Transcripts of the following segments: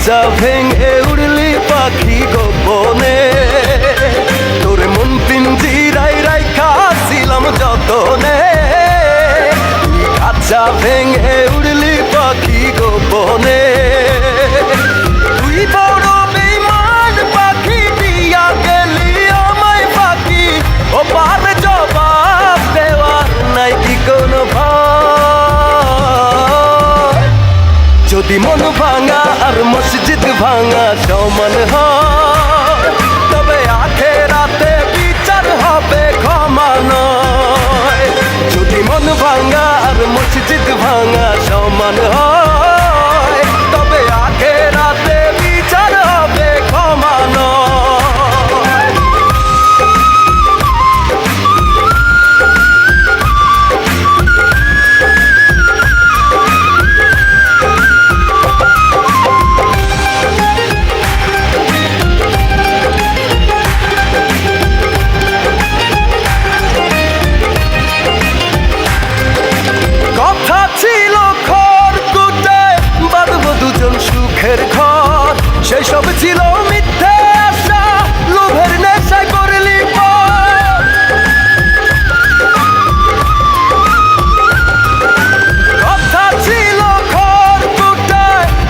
খাঁচা ভেঙে উড়লি পাখি গোপনে, তোর মন পিঞ্জিরায় রাইখা ছিলাম যতনে। খাঁচা ভেঙে উড়লি পাখি গোপনে, তুই বড় বেঈমান পাখি দিয়া গেলি আমায় ফাঁকি। ও পার জবাব দেওয়ার নাই কি কোনো ভয়? যদি মন ভাঙা আর মসজিদ ভাঙা সমান হয়, তবে আখেরাতে বিচার হবে ক্ষমা নয়। যদি মন ভাঙা আর মসজিদ ভাঙা সমান হয়, তবে আখেরাতে বিচার হবে ক্ষমা নয়। কথা ছিল খড়কুটে বাঁধবো দুজন সুখের ঘর, সেই সব ছিল মিথ্যে আশা, লোভের নেশায় করলি পর। কথা ছিল খড়কুটে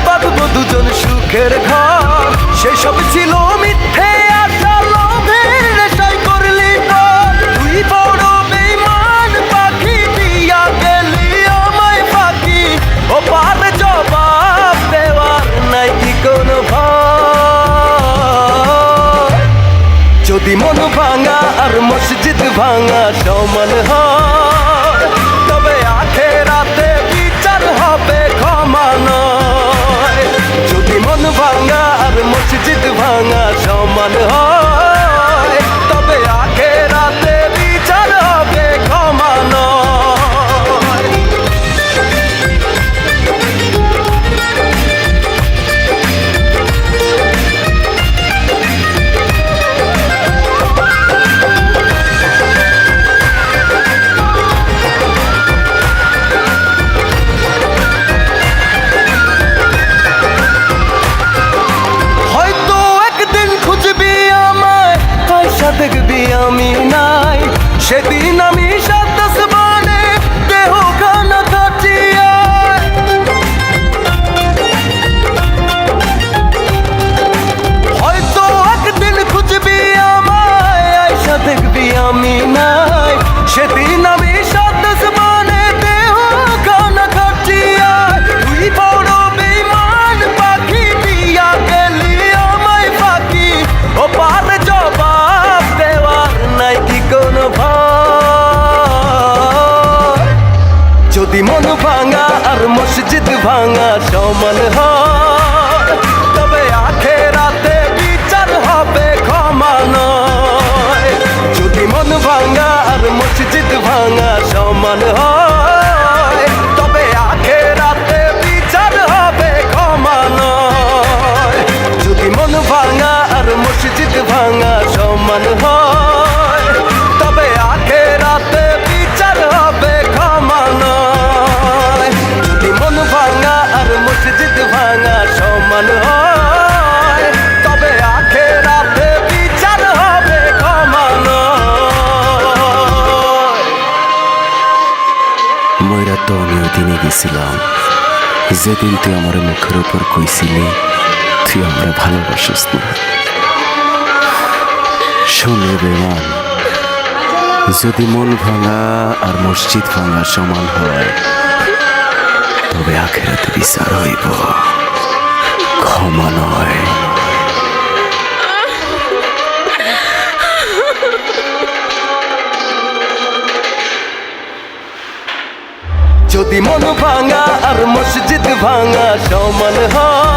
বাঁধবো দুজন সুখের ঘর, সেই সব ছিল মিথ্যে আশা, লোভের নেশায় করলি পর। তুই বড় বেঈমান পাখি দিয়া গেলি আমায় ফাঁকি। ও পার জবাব দেওয়ার নাই কি কোনো ভয়? যদি মন ভাঙা আর মসজিদ ভাঙা সমান হয়, তবে আখেরাতে বিচার হবে ক্ষমা নয়। যদি মন ভাঙা আর মসজিদ ভাঙা সমান হয়, তবে আখেরাতে বিচার হবে ক্ষমা নয়। হয়তো একদিন খুঁজবি আমায়, পয়সা দেখবি আমি নাই, সেদিন আমি সাত আসমানে দেহ খানা কাটিয়া। হয়তো একদিন খুঁজবি আমায়, আয়সা দেখবি আমি নাই, সেদিন আমি সাত আসমানে দেহ খানা কাটিয়া। তুই বড় বেঈমান পাখি দিয়া গেলি আমায় ফাঁকি। ও পার জবাব দেওয়ার নাই কি কোনো ভয়? যদি মন ভাঙা আর মসজিদ ভাঙা সমান হয়, তবে আখেরাতে বিচার হবে ক্ষমা নয়। যদি মন ভাঙা আর মসজিদ ভাঙা সমান হয়, তবে আখেরাতে বিচার হবে ক্ষমা নয়। যদি মন ভাঙা আর মসজিদ ভাঙা সমান হয়, তবে আখেরাতে বিচার হবে ক্ষমা নয়। যদি মন ভাঙা আর মসজিদ ভাঙা সমান হয়, তবে আখেরাতে বিচার হবে ক্ষমা নয়। ময়রা তো আমি ওই দিনে গেছিলাম যেদিন তুই আমার মুখের উপর কইছিলি তুই আমরা ভালোবাসিস না। শোনে বেমান, যদি মন ভাঙা আর মসজিদ ভাঙা সমান হয়, তবে আখেরাতে বিচার হইব ক্ষমা নয়। যদি মন ভাঙা আর মসজিদ ভাঙা সমান হয়,